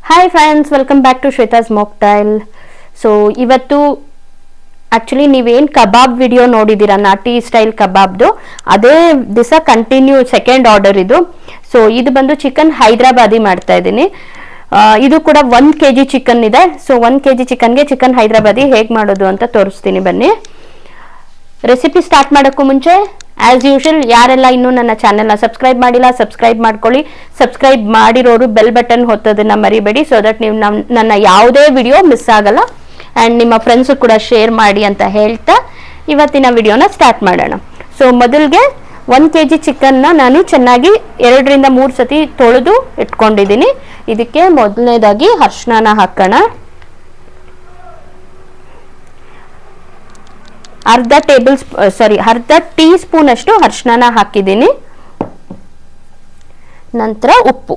Hi friends, welcome back to Shweta's mocktail. So ಇವತ್ತು actually ನೀವೇನು ಕಬಾಬ್ ವಿಡಿಯೋ ನೋಡಿದ್ದೀರಾ, ನಾಟಿ ಸ್ಟೈಲ್ ಕಬಾಬ್ದು, ಅದೇ ದಿವಸ ಕಂಟಿನ್ಯೂ ಸೆಕೆಂಡ್ ಆರ್ಡರ್ ಇದು. ಸೊ ಇದು ಬಂದು ಚಿಕನ್ ಹೈದ್ರಾಬಾದಿ ಮಾಡ್ತಾ ಇದ್ದೀನಿ. ಇದು ಕೂಡ 1 kg ಚಿಕನ್ ಇದೆ. ಸೊ 1 kg ಚಿಕನ್ಗೆ ಚಿಕನ್ ಹೈದ್ರಾಬಾದಿ ಹೇಗೆ ಮಾಡೋದು ಅಂತ ತೋರಿಸ್ತೀನಿ, ಬನ್ನಿ. ರೆಸಿಪಿ ಸ್ಟಾರ್ಟ್ ಮಾಡೋಕ್ಕೂ ಮುಂಚೆ ಆಸ್ ಯೂಶುವಲ್ ಯಾರೆಲ್ಲ ಇನ್ನೂ ನನ್ನ ಚಾನೆಲ್ನ ಸಬ್ಸ್ಕ್ರೈಬ್ ಮಾಡಿಲ್ಲ, ಸಬ್ಸ್ಕ್ರೈಬ್ ಮಾಡ್ಕೊಳ್ಳಿ. ಸಬ್ಸ್ಕ್ರೈಬ್ ಮಾಡಿರೋರು ಬೆಲ್ ಬಟನ್ ಹೊತ್ತೋದನ್ನ ಮರಿಬೇಡಿ, ಸೊ ದಟ್ ನೀವು ನನ್ನ ಯಾವುದೇ ವಿಡಿಯೋ ಮಿಸ್ ಆಗಲ್ಲ. ಆ್ಯಂಡ್ ನಿಮ್ಮ ಫ್ರೆಂಡ್ಸು ಕೂಡ ಶೇರ್ ಮಾಡಿ ಅಂತ ಹೇಳ್ತಾ ಇವತ್ತಿನ ವಿಡಿಯೋನ ಸ್ಟಾರ್ಟ್ ಮಾಡೋಣ. ಸೊ ಮೊದಲಿಗೆ 1 kg ಚಿಕನ್ನ ನಾನು ಚೆನ್ನಾಗಿ 2 ರಿಂದ 3 ಸತಿ ತೊಳೆದು ಇಟ್ಕೊಂಡಿದ್ದೀನಿ. ಇದಕ್ಕೆ ಮೊದಲನೇದಾಗಿ ಅರಿಶಿನ ಹಾಕೋಣ. ಅರ್ಧ ಟೀ ಸ್ಪೂನ್ ಅಷ್ಟು ಅರಿಶಿನ ಹಾಕಿದ್ದೀನಿ. ನಂತರ ಉಪ್ಪು,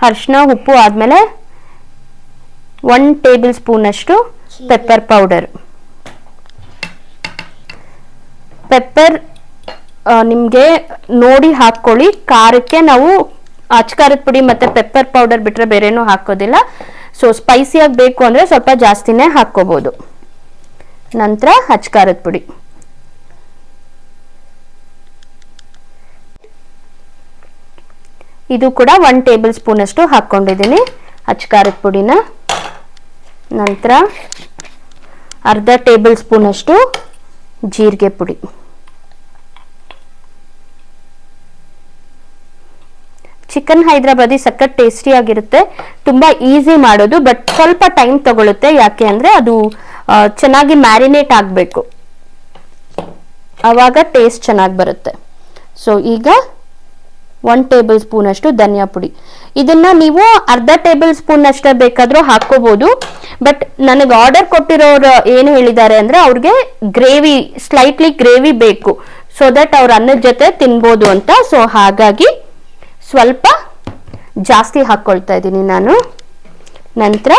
ಅರಿಶಿನ ಉಪ್ಪು ಆದ್ಮೇಲೆ 1 ಟೇಬಲ್ ಸ್ಪೂನ್ ಅಷ್ಟು ಪೆಪ್ಪರ್ ಪೌಡರ್. ಪೆಪ್ಪರ್ ನಿಮಗೆ ನೋಡಿ ಹಾಕ್ಕೊಳ್ಳಿ. ಖಾರಕ್ಕೆ ನಾವು ಅಚ್ಕಾರದ ಪುಡಿ ಮತ್ತು ಪೆಪ್ಪರ್ ಪೌಡರ್ ಬಿಟ್ಟರೆ ಬೇರೆನೂ ಹಾಕೋದಿಲ್ಲ. ಸೊ ಸ್ಪೈಸಿಯಾಗಿ ಬೇಕು ಅಂದರೆ ಸ್ವಲ್ಪ ಜಾಸ್ತಿನೇ ಹಾಕ್ಕೋಬೋದು. ನಂತರ ಅಚ್ಕಾರದ ಪುಡಿ, ಇದು ಕೂಡ 1 ಟೇಬಲ್ ಸ್ಪೂನ್ ಅಷ್ಟು ಹಾಕ್ಕೊಂಡಿದ್ದೀನಿ ಅಚ್ಕಾರದ ಪುಡಿನ. ನಂತರ ಅರ್ಧ ಟೇಬಲ್ ಸ್ಪೂನ್ ಅಷ್ಟು ಜೀರಿಗೆ ಪುಡಿ. ಚಿಕನ್ ಹೈದ್ರಾಬಾದಿ ಸಖತ್ ಟೇಸ್ಟಿ ಆಗಿರುತ್ತೆ, ತುಂಬ ಈಸಿ ಮಾಡೋದು, ಬಟ್ ಸ್ವಲ್ಪ ಟೈಮ್ ತಗೊಳುತ್ತೆ. ಯಾಕೆ ಅಂದರೆ ಅದು ಚೆನ್ನಾಗಿ ಮ್ಯಾರಿನೇಟ್ ಆಗಬೇಕು, ಆವಾಗ ಟೇಸ್ಟ್ ಚೆನ್ನಾಗಿ ಬರುತ್ತೆ. ಸೊ ಈಗ 1 ಟೇಬಲ್ ಸ್ಪೂನ್ ಅಷ್ಟು ಧನಿಯಾ ಪುಡಿ. ಇದನ್ನ ನೀವು ಅರ್ಧ ಟೇಬಲ್ ಸ್ಪೂನ್ ಅಷ್ಟೇ ಬೇಕಾದರೂ ಹಾಕೋಬಹುದು. ಬಟ್ ನನಗೆ ಆರ್ಡರ್ ಕೊಟ್ಟಿರೋರು ಏನು ಹೇಳಿದ್ದಾರೆ ಅಂದರೆ ಅವ್ರಿಗೆ ಸ್ಲೈಟ್ಲಿ ಗ್ರೇವಿ ಬೇಕು, ಸೊ ದಟ್ ಅವ್ರ ಅನ್ನದ ಜೊತೆ ತಿನ್ಬೋದು ಅಂತ. ಸೊ ಹಾಗಾಗಿ ಸ್ವಲ್ಪ ಜಾಸ್ತಿ ಹಾಕ್ಕೊಳ್ತಾ ಇದ್ದೀನಿ ನಾನು. ನಂತರ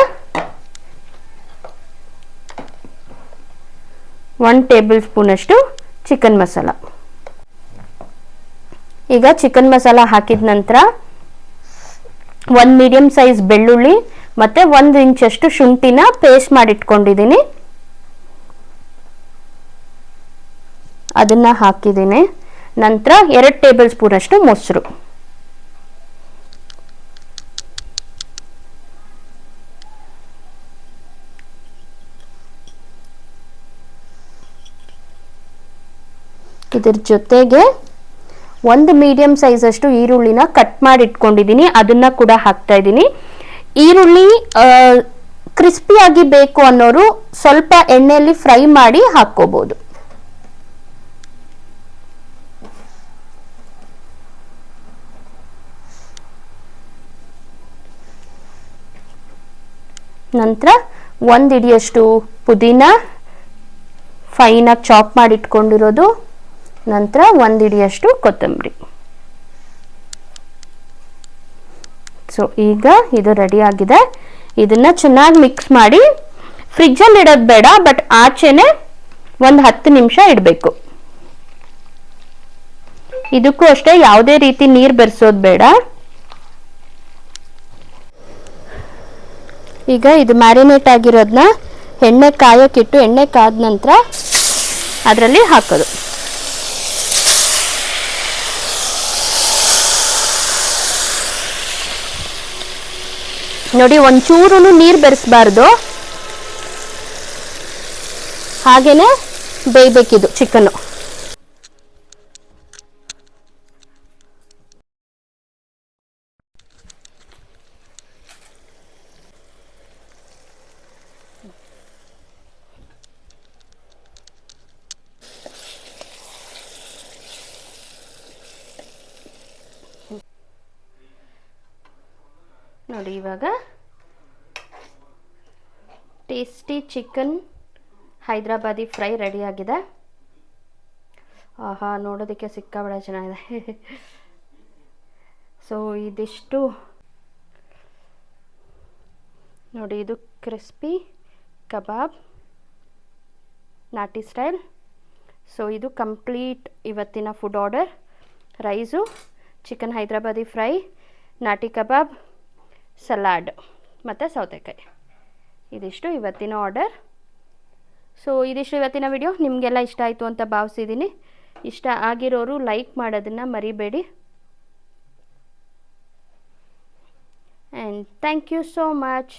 1 ಟೇಬಲ್ ಸ್ಪೂನ್ ಅಷ್ಟು ಚಿಕನ್ ಮಸಾಲ. ಈಗ ಚಿಕನ್ ಮಸಾಲ ಹಾಕಿದ ನಂತರ 1 ಮೀಡಿಯಂ ಸೈಜ್ ಬೆಳ್ಳುಳ್ಳಿ ಮತ್ತೆ 1 ಇಂಚಷ್ಟು ಶುಂಠಿನ ಪೇಸ್ಟ್ ಮಾಡಿಟ್ಕೊಂಡಿದ್ದೀನಿ, ಅದನ್ನ ಹಾಕಿದ್ದೀನಿ. ನಂತರ 2 ಟೇಬಲ್ ಸ್ಪೂನ್ ಅಷ್ಟು ಮೊಸರು. ಇದ್ರ ಜೊತೆಗೆ 1 ಮೀಡಿಯಂ ಸೈಜ್ ಅಷ್ಟು ಈರುಳ್ಳಿನ ಕಟ್ ಮಾಡಿ ಇಟ್ಕೊಂಡಿದ್ದೀನಿ, ಅದನ್ನ ಕೂಡ ಹಾಕ್ತಾ ಇದ್ದೀನಿ. ಈರುಳ್ಳಿ ಕ್ರಿಸ್ಪಿಯಾಗಿ ಬೇಕು ಅನ್ನೋರು ಸ್ವಲ್ಪ ಎಣ್ಣೆಯಲ್ಲಿ ಫ್ರೈ ಮಾಡಿ ಹಾಕ್ಕೋಬಹುದು. ನಂತರ 1 ಹಿಡಿಯಷ್ಟು ಪುದೀನ ಫೈನಾಗಿ ಚಾಪ್ ಮಾಡಿ ಇಟ್ಕೊಂಡಿರೋದು. ನಂತರ 1 ಹಿಡಿಯಷ್ಟು ಕೊತ್ತಂಬರಿ. ಸೊ ಈಗ ಇದು ರೆಡಿ ಆಗಿದೆ. ಇದನ್ನ ಚೆನ್ನಾಗಿ ಮಿಕ್ಸ್ ಮಾಡಿ ಫ್ರಿಜ್ಜಲ್ಲಿ ಇಡೋದು ಬೇಡ, ಬಟ್ ಆಚೆನೆ 10 ನಿಮಿಷ ಇಡಬೇಕು. ಇದಕ್ಕೂ ಅಷ್ಟೇ ಯಾವುದೇ ರೀತಿ ನೀರು ಬೆರೆಸೋದು ಬೇಡ. ಈಗ ಇದು ಮ್ಯಾರಿನೇಟ್ ಆಗಿರೋದನ್ನ ಎಣ್ಣೆ ಕಾಯಕ್ಕಿಟ್ಟು, ಎಣ್ಣೆ ಕಾದ ನಂತರ ಅದರಲ್ಲಿ ಹಾಕೋದು. ನೋಡಿ, ಒಂಚೂರು ನೀರು ಬೆರೆಸಬಾರ್ದು, ಹಾಗೇನೆ ಬೇಯಬೇಕಿದು ಚಿಕನ್ನು. ನೋಡಿ, ಇವಾಗ tasty chicken Hyderabadi fry ready ಆಗಿದೆ. ಆಹಾ, ನೋಡೋದಕ್ಕೆ ಸಿಕ್ಕಾಬಳೆ ಚೆನ್ನಾಗಿದೆ. ಸೊ ಇದಿಷ್ಟು ನೋಡಿ, ಇದು ಕ್ರಿಸ್ಪಿ ಕಬಾಬ್ ನಾಟಿ ಸ್ಟೈಲ್. ಸೊ ಇದು ಕಂಪ್ಲೀಟ್ ಇವತ್ತಿನ food order. Rice, chicken Hyderabadi fry, ನಾಟಿ ಕಬಾಬ್, ಸಲಾಡ್ ಮತ್ತು ಸೌತೆಕಾಯಿ, ಇದಿಷ್ಟು ಇವತ್ತಿನ ಆರ್ಡರ್. ಸೊ ಇದಿಷ್ಟು ಇವತ್ತಿನ ವಿಡಿಯೋ. ನಿಮಗೆಲ್ಲ ಇಷ್ಟ ಆಯಿತು ಅಂತ ಭಾವಿಸಿದ್ದೀನಿ. ಇಷ್ಟ ಆಗಿರೋರು ಲೈಕ್ ಮಾಡೋದನ್ನು ಮರಿಬೇಡಿ. And thank you so much.